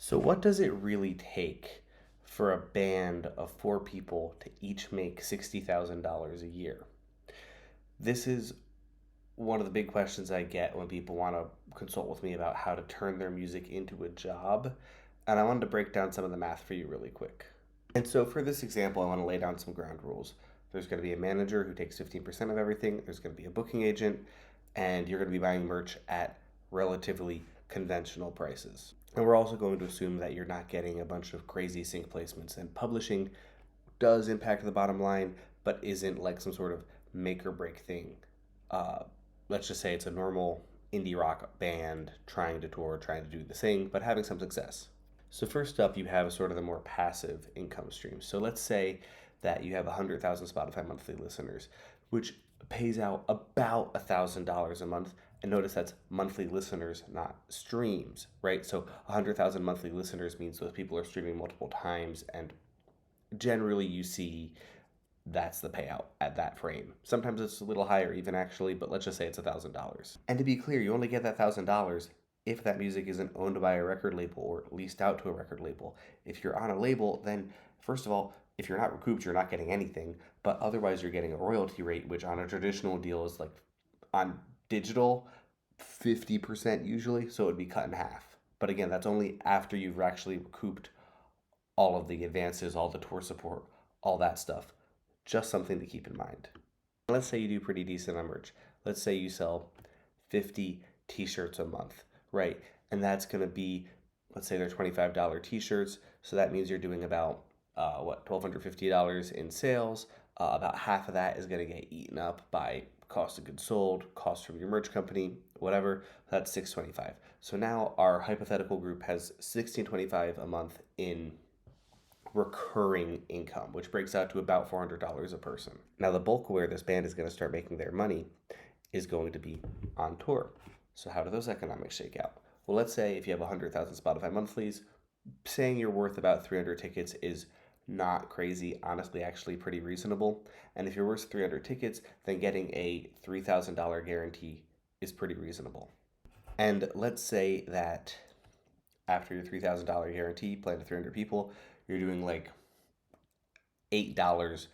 So, what does it really take for a band of four people to each make $60,000 a year? This is one of the big questions I get when people want to consult with me about how to turn their music into a job. And I wanted to break down some of the math for you really quick. And so, for this example, I want to lay down some ground rules. There's going to be a manager who takes 15% of everything, there's going to be a booking agent, and you're going to be buying merch at relatively conventional prices. And we're also going to assume that you're not getting a bunch of crazy sync placements. And publishing does impact the bottom line, but isn't like some sort of make or break thing. Uh, let's just say it's a normal indie rock band trying to tour, trying to do the thing, but having some success. So first up, you have sort of the more passive income stream. So let's say that you have 100,000 Spotify monthly listeners, which pays out about $1,000 a month. And notice that's monthly listeners, not streams, right? So 100,000 monthly listeners means those people are streaming multiple times, and generally you see that's the payout at that frame. Sometimes it's a little higher, even actually, but let's just say it's $1,000. And to be clear, you only get that $1,000 if that music isn't owned by a record label or leased out to a record label. If you're on a label, then first of all, if you're not recouped, you're not getting anything, but otherwise you're getting a royalty rate, which on a traditional deal is like on digital 50% usually, so it would be cut in half. But again, that's only after you've actually recouped all of the advances, all the tour support, all that stuff. Just something to keep in mind. Let's say you do pretty decent on merch. Let's say you sell 50 t-shirts a month, right? And that's going to be, let's say they're $25 t-shirts. So that means you're doing about, $1,250 in sales. About half of that is going to get eaten up by cost of goods sold, cost from your merch company, whatever. That's $625. So now our hypothetical group has $1,625 a month in recurring income, which breaks out to about $400 a person. Now, the bulk of where this band is going to start making their money is going to be on tour. So, how do those economics shake out? Well, let's say if you have 100,000 Spotify monthlies, saying you're worth about 300 tickets is not crazy, honestly, actually pretty reasonable. And if you're worth 300 tickets, then getting a $3,000 guarantee is pretty reasonable. And let's say that after your $3,000 guarantee, plan to 300 people, you're doing like $8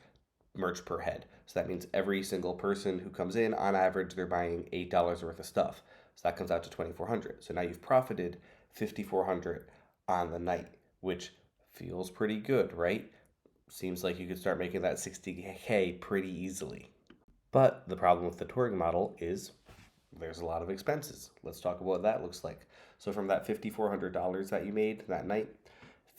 merch per head. So that means every single person who comes in, on average, they're buying $8 worth of stuff. So that comes out to 2,400. So now you've profited 5,400 on the night, which feels pretty good, right? Seems like you could start making that 60K pretty easily. But the problem with the touring model is there's a lot of expenses. Let's talk about what that looks like. So from that $5,400 that you made that night,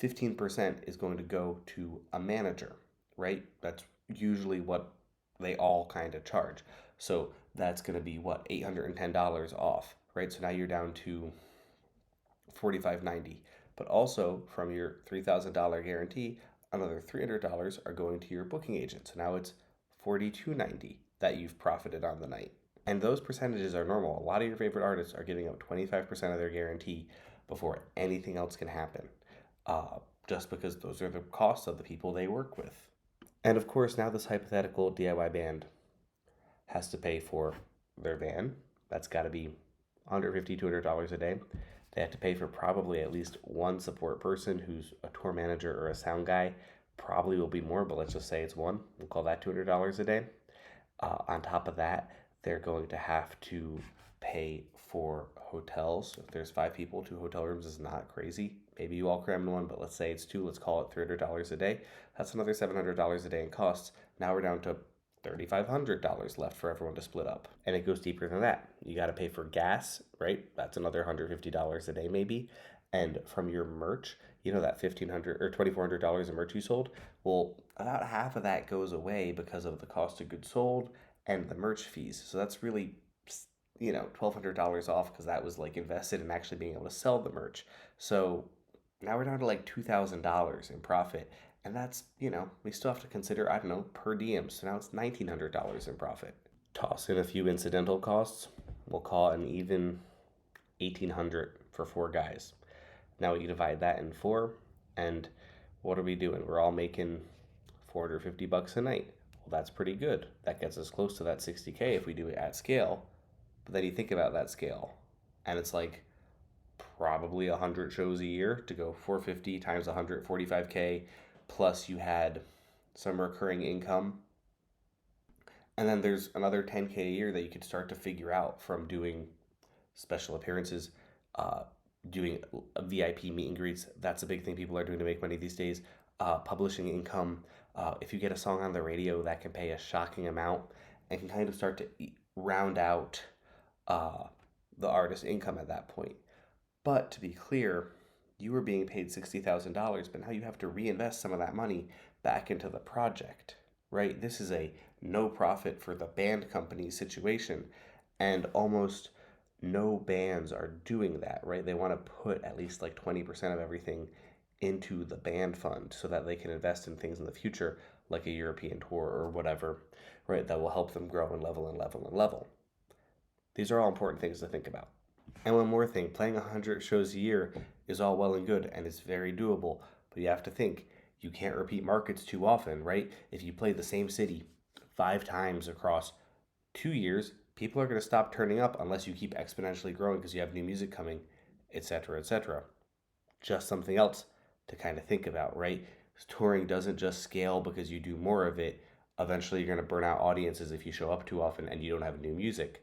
15% is going to go to a manager, right? That's usually what they all kind of charge. So that's going to be what, $810 off, right? So now you're down to $4,590. But also from your $3,000 guarantee, another $300 are going to your booking agent. So now it's $4,290 that you've profited on the night. And those percentages are normal. A lot of your favorite artists are giving up 25% of their guarantee before anything else can happen, just because those are the costs of the people they work with. And of course, now this hypothetical DIY band has to pay for their van. That's got to be $150, $200 a day. They have to pay for probably at least one support person who's a tour manager or a sound guy. Probably will be more, but let's just say it's one. We'll call that $200 a day. On top of that, they're going to have to pay for hotels. If there's 5 people, 2 hotel rooms is not crazy. Maybe you all cram in one, but let's say it's 2. Let's call it $300 a day. That's another $700 a day in costs. Now we're down to $3,500 left for everyone to split up. And it goes deeper than that. You got to pay for gas, right? That's another $150 a day maybe. And from your merch, you know that $1,500 or $2,400 in merch you sold? Well, about half of that goes away because of the cost of goods sold and the merch fees. So that's really, $1,200 off because that was like invested in actually being able to sell the merch. So now we're down to like $2,000 in profit. And that's, we still have to consider, I don't know, per diem. So now it's $1,900 in profit. Toss in a few incidental costs. We'll call it an even $1,800 for 4 guys. Now you divide that in 4, and what are we doing? We're all making $450 a night. Well, that's pretty good. That gets us close to that 60K if we do it at scale. But then you think about that scale, and it's like probably 100 shows a year to go 450 times 145K, plus you had some recurring income. And then there's another 10K a year that you could start to figure out from doing special appearances, uh, doing VIP meet and greets. That's a big thing people are doing to make money these days. Publishing income. If you get a song on the radio, that can pay a shocking amount and can kind of start to round out uh, the artist's income at that point. But to be clear, you were being paid $60,000, but now you have to reinvest some of that money back into the project, right? This is a no profit for the band company situation, and almost no bands are doing that, right? They want to put at least like 20% of everything into the band fund so that they can invest in things in the future, like a European tour or whatever, right? That will help them grow and level and level and level. These are all important things to think about. And one more thing, playing 100 shows a year is all well and good and it's very doable, but you have to think you can't repeat markets too often, right? If you play the same city 5 times across 2 years, people are going to stop turning up unless you keep exponentially growing because you have new music coming, etc., etc. Just something else to kind of think about, right? Touring doesn't just scale because you do more of it. Eventually, you're going to burn out audiences if you show up too often and you don't have new music,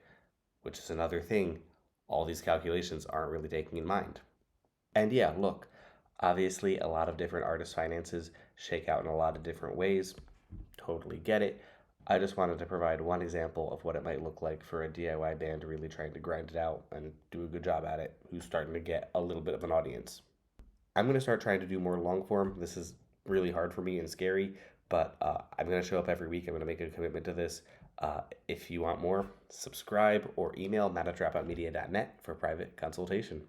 which is another thing all these calculations aren't really taking in mind. And yeah, look, obviously, a lot of different artist finances shake out in a lot of different ways. Totally get it. I just wanted to provide one example of what it might look like for a DIY band really trying to grind it out and do a good job at it, who's starting to get a little bit of an audience. I'm going to start trying to do more long form. This is really hard for me and scary, but I'm going to show up every week. I'm going to make a commitment to this. If you want more, subscribe or email matt@dropoutmedia.net for private consultation.